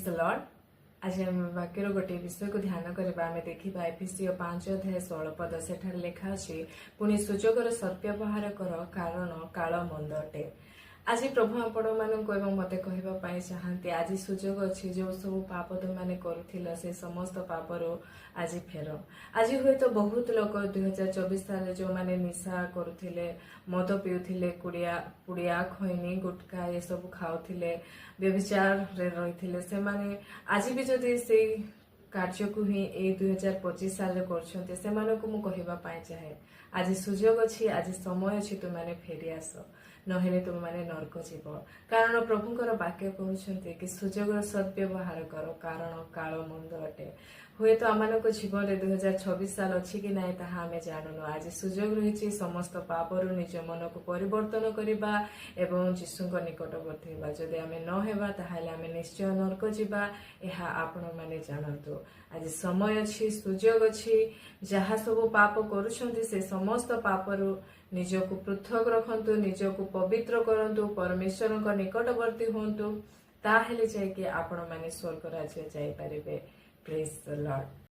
Lord आज आम वाक्यर गोटे विषय को ध्यान करबा आमे देखिबा एफिसियो 5 अध्याय 16 पद सेठार लेखा अछि पुनी सुजोगर सद्व्यवहार कर कारण काल मंद अटे। आज प्रभु आपण मानक एवं मते कहबा पाई चाहंती आज सुजोग अछि जो सब पाप तुमने करूथिला से समस्त पापरो आज फेर। आज होय तो बहुत लोक 2024 साल जो माने निशा करूथिले मद पिउथिले पुड़िया खैनी गुटखा ये सब खाउथिले व्यभिचार रे रहिथिले से माने आज भी जदि से कार्य को ही 2025 साल करछन्ते से माने को मु कहबा पाई चाहे आज सुजोग अछि आज समय अछि तुमने फेरी आस नहेले तुम माने नरक जीव कारण प्रभुଙ୍କର वाक्य कहउछन्ते कि सुजोगर सद्व्यवहार करो कारण काल मंद अटे। हुए तो आमानको जीवन 2026 साल अछि कि नाही ताहा आमे जाननु आज सुजोग रहिछि समस्त पापरु निज मन को परिवर्तन करिबा एवं यीशुଙ୍କ निकटवर्ती हेबा। जदि आमे न हेबा ताहाले आमे निश्चय नरक जीवा एहा आपण माने जानन्तु आज समय अछि सुजोग अछि जहा सब पाप करूछन्ति से समस्त पापरु निजको पृथक रखन्तु निजको पवित्र करन्तु परमेश्वरଙ୍କ निकटवर्ती होन्तु ताहेले जाय कि आपण माने स्वर्ग राज्य जाय परिबे। Praise the Lord.